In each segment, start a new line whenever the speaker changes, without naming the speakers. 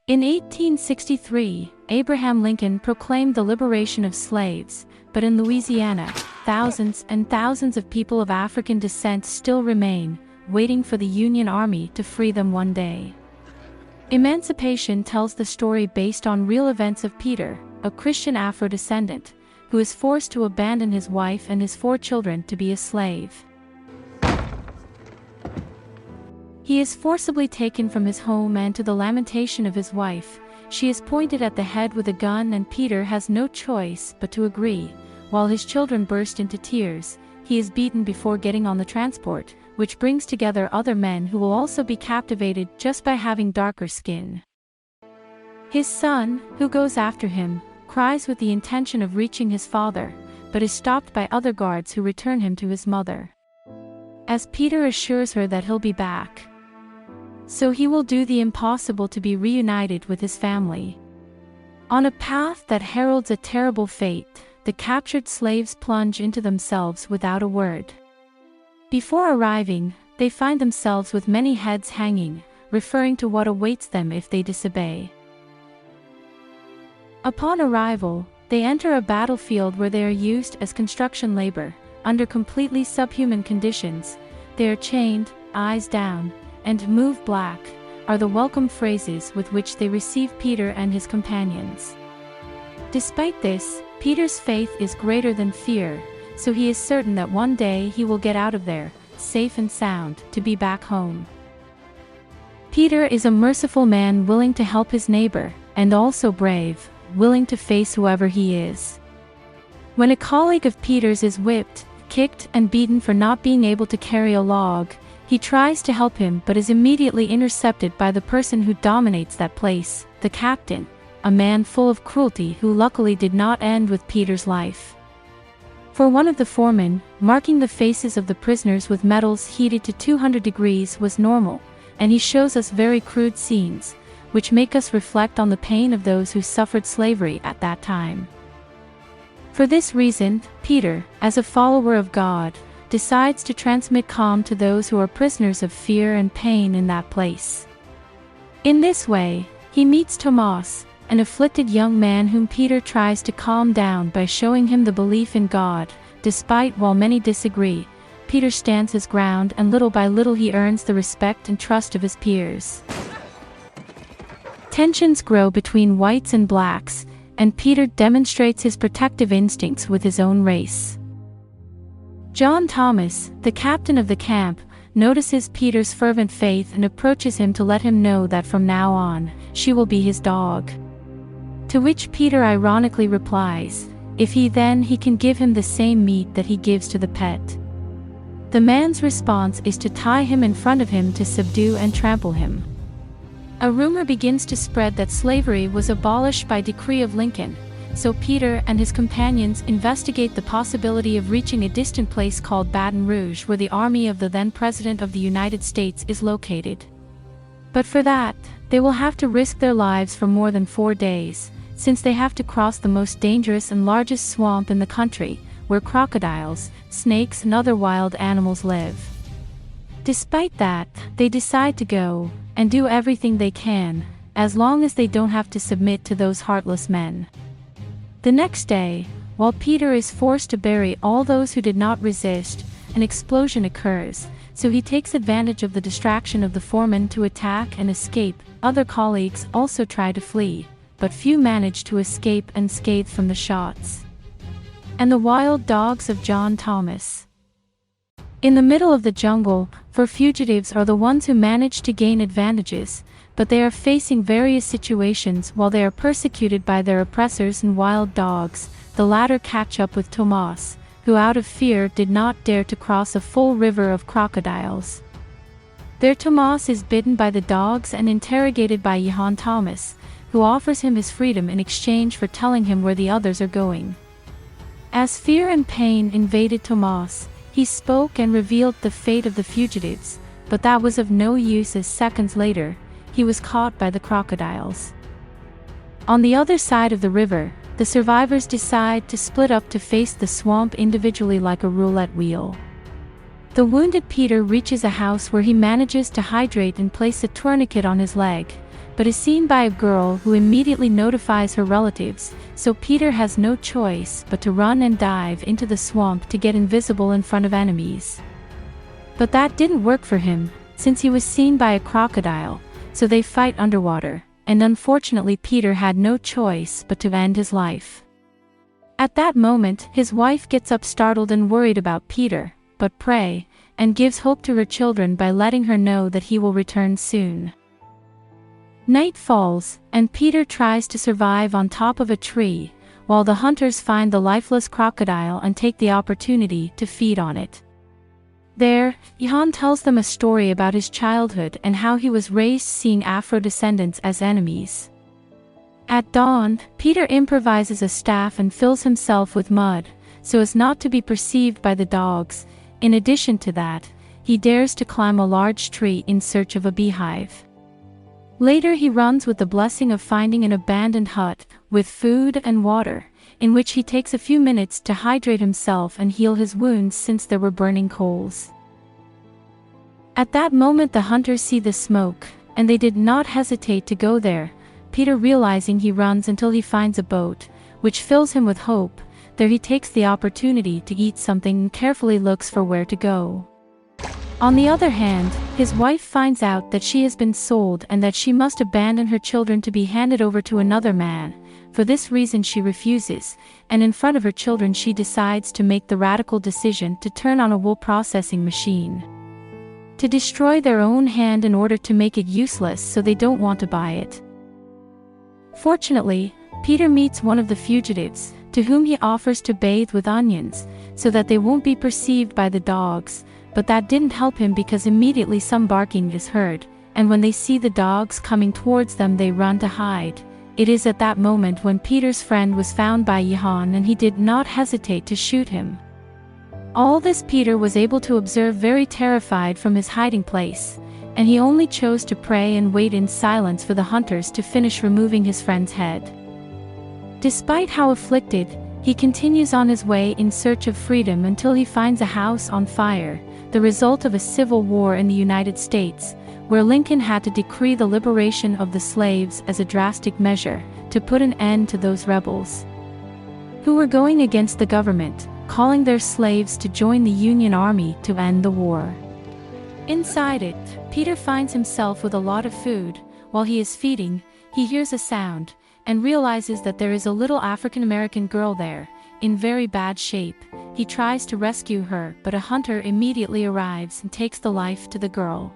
In 1863, Abraham Lincoln proclaimed the liberation of slaves, but in Louisiana, thousands and thousands of people of African descent still remain, waiting for the Union Army to free them one day. Emancipation tells the story based on real events of Peter, a Christian Afro-descendant, who is forced to abandon his wife and his 4 children to be a slave. He is forcibly taken from his home, and to the lamentation of his wife, she is pointed at the head with a gun, and Peter has no choice but to agree. While his children burst into tears, he is beaten before getting on the transport, which brings together other men who will also be captivated just by having darker skin. His son, who goes after him, cries with the intention of reaching his father, but is stopped by other guards who return him to his mother. As Peter assures her that he'll be back, so he will do the impossible to be reunited with his family. On a path that heralds a terrible fate, the captured slaves plunge into themselves without a word. Before arriving, they find themselves with many heads hanging, referring to what awaits them if they disobey. Upon arrival, they enter a battlefield where they are used as construction labor, under completely subhuman conditions. They are chained, eyes down, and move black, are the welcome phrases with which they receive Peter and his companions. Despite this, Peter's faith is greater than fear, so he is certain that one day he will get out of there, safe and sound, to be back home. Peter is a merciful man willing to help his neighbor, and also brave, willing to face whoever he is. When a colleague of Peter's is whipped, kicked, and beaten for not being able to carry a log, he tries to help him but is immediately intercepted by the person who dominates that place, the captain, a man full of cruelty who luckily did not end with Peter's life. For one of the foremen, marking the faces of the prisoners with metals heated to 200 degrees was normal, and he shows us very crude scenes, which make us reflect on the pain of those who suffered slavery at that time. For this reason, Peter, as a follower of God, decides to transmit calm to those who are prisoners of fear and pain in that place. In this way, he meets Tomas, an afflicted young man whom Peter tries to calm down by showing him the belief in God. Despite while many disagree, Peter stands his ground, and little by little he earns the respect and trust of his peers. Tensions grow between whites and blacks, and Peter demonstrates his protective instincts with his own race. John Thomas, the captain of the camp, notices Peter's fervent faith and approaches him to let him know that from now on, she will be his dog. To which Peter ironically replies, if he can give him the same meat that he gives to the pet. The man's response is to tie him in front of him to subdue and trample him. A rumor begins to spread that slavery was abolished by decree of Lincoln, so Peter and his companions investigate the possibility of reaching a distant place called Baton Rouge, where the army of the then President of the United States is located. But for that, they will have to risk their lives for more than 4 days, since they have to cross the most dangerous and largest swamp in the country, where crocodiles, snakes, and other wild animals live. Despite that, they decide to go, and do everything they can, as long as they don't have to submit to those heartless men. The next day, while Peter is forced to bury all those who did not resist, an explosion occurs, so he takes advantage of the distraction of the foreman to attack and escape. Other colleagues also try to flee, but few manage to escape unscathed from the shots. And the wild dogs of John Thomas. In the middle of the jungle, for fugitives are the ones who manage to gain advantages, but they are facing various situations while they are persecuted by their oppressors and wild dogs. The latter catch up with Tomas, who out of fear did not dare to cross a full river of crocodiles. There Tomas is bitten by the dogs and interrogated by John Thomas, who offers him his freedom in exchange for telling him where the others are going. As fear and pain invaded Tomas, he spoke and revealed the fate of the fugitives, but that was of no use, as seconds later, he was caught by the crocodiles. On the other side of the river, the survivors decide to split up to face the swamp individually like a roulette wheel. The wounded Peter reaches a house where he manages to hydrate and place a tourniquet on his leg, but is seen by a girl who immediately notifies her relatives, so Peter has no choice but to run and dive into the swamp to get invisible in front of enemies. But that didn't work for him, since he was seen by a crocodile, so they fight underwater, and unfortunately Peter had no choice but to end his life. At that moment, his wife gets up startled and worried about Peter, but pray, and gives hope to her children by letting her know that he will return soon. Night falls, and Peter tries to survive on top of a tree, while the hunters find the lifeless crocodile and take the opportunity to feed on it. There, Johann tells them a story about his childhood and how he was raised seeing Afro-descendants as enemies. At dawn, Peter improvises a staff and fills himself with mud, so as not to be perceived by the dogs. In addition to that, he dares to climb a large tree in search of a beehive. Later he runs with the blessing of finding an abandoned hut, with food and water, in which he takes a few minutes to hydrate himself and heal his wounds since there were burning coals. At that moment the hunters see the smoke, and they did not hesitate to go there. Peter, realizing, he runs until he finds a boat, which fills him with hope. There he takes the opportunity to eat something and carefully looks for where to go. On the other hand, his wife finds out that she has been sold and that she must abandon her children to be handed over to another man. For this reason she refuses, and in front of her children she decides to make the radical decision to turn on a wool processing machine, to destroy their own hand in order to make it useless so they don't want to buy it. Fortunately, Peter meets one of the fugitives, to whom he offers to bathe with onions, so that they won't be perceived by the dogs, but that didn't help him because immediately some barking is heard, and when they see the dogs coming towards them they run to hide. It is at that moment when Peter's friend was found by Johann and he did not hesitate to shoot him. All this Peter was able to observe very terrified from his hiding place, and he only chose to pray and wait in silence for the hunters to finish removing his friend's head. Despite how afflicted, he continues on his way in search of freedom until he finds a house on fire, the result of a civil war in the United States, where Lincoln had to decree the liberation of the slaves as a drastic measure to put an end to those rebels who were going against the government, calling their slaves to join the Union Army to end the war. Inside it, Peter finds himself with a lot of food. While he is feeding, he hears a sound, and realizes that there is a little African American girl there, in very bad shape. He tries to rescue her, but a hunter immediately arrives and takes the life to the girl.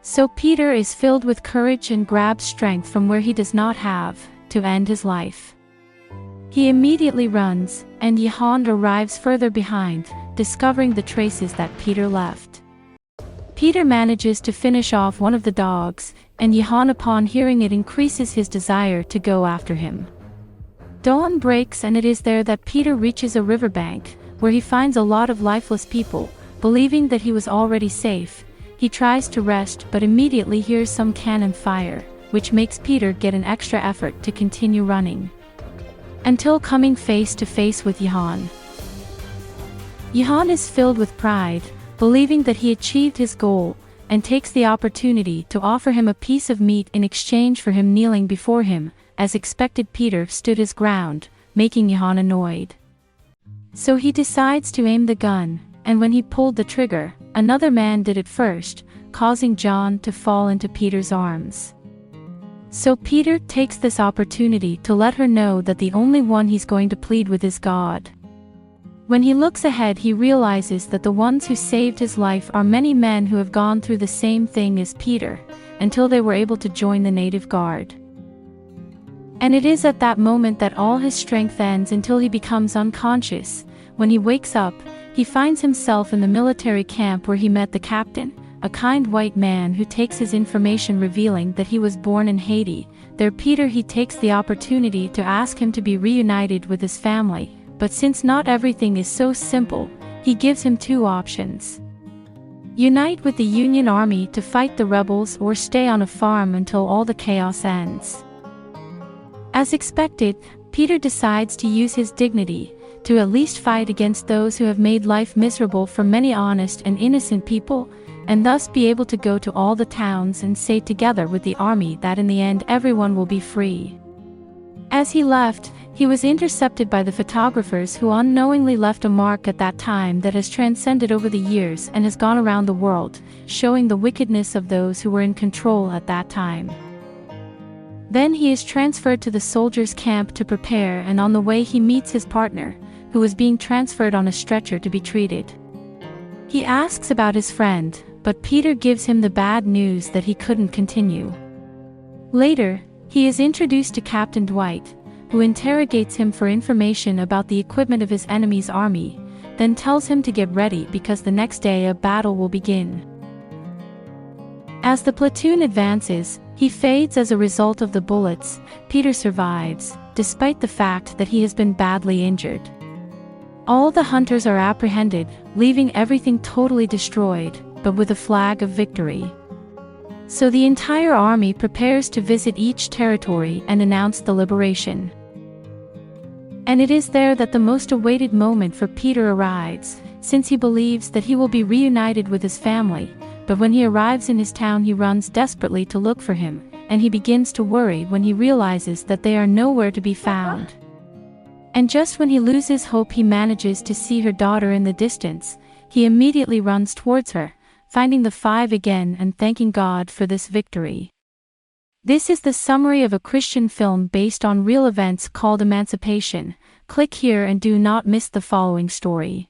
So Peter is filled with courage and grabs strength from where he does not have, to end his life. He immediately runs, and Johann arrives further behind, discovering the traces that Peter left. Peter manages to finish off one of the dogs, and Johann, upon hearing it, increases his desire to go after him. Dawn breaks and it is there that Peter reaches a riverbank, where he finds a lot of lifeless people. Believing that he was already safe, he tries to rest but immediately hears some cannon fire, which makes Peter get an extra effort to continue running, until coming face to face with Johann. Johann is filled with pride, believing that he achieved his goal, and takes the opportunity to offer him a piece of meat in exchange for him kneeling before him. As expected, Peter stood his ground, making Johann annoyed. So he decides to aim the gun, and when he pulled the trigger, another man did it first, causing John to fall into Peter's arms. So Peter takes this opportunity to let her know that the only one he's going to plead with is God. When he looks ahead, he realizes that the ones who saved his life are many men who have gone through the same thing as Peter, until they were able to join the native guard. And it is at that moment that all his strength ends until he becomes unconscious. When he wakes up, he finds himself in the military camp where he met the captain, a kind white man who takes his information, revealing that he was born in Haiti. There Peter he takes the opportunity to ask him to be reunited with his family, but since not everything is so simple, he gives him two options: unite with the Union Army to fight the rebels, or stay on a farm until all the chaos ends. As expected, Peter decides to use his dignity to at least fight against those who have made life miserable for many honest and innocent people. and thus be able to go to all the towns and say together with the army that in the end everyone will be free. As he left, he was intercepted by the photographers who unknowingly left a mark at that time that has transcended over the years and has gone around the world, showing the wickedness of those who were in control at that time. Then he is transferred to the soldiers' camp to prepare, and on the way he meets his partner, who is being transferred on a stretcher to be treated. He asks about his friend, but Peter gives him the bad news that he couldn't continue. Later, he is introduced to Captain Dwight, who interrogates him for information about the equipment of his enemy's army, then tells him to get ready because the next day a battle will begin. As the platoon advances, he fades as a result of the bullets. Peter survives, despite the fact that he has been badly injured. All the hunters are apprehended, leaving everything totally destroyed, but with a flag of victory. So the entire army prepares to visit each territory and announce the liberation. And it is there that the most awaited moment for Peter arrives, since he believes that he will be reunited with his family, but when he arrives in his town he runs desperately to look for him, and he begins to worry when he realizes that they are nowhere to be found. And just when he loses hope he manages to see her daughter in the distance. He immediately runs towards her, finding the five again and thanking God for this victory. This is the summary of a Christian film based on real events called Emancipation. Click here and do not miss the following story.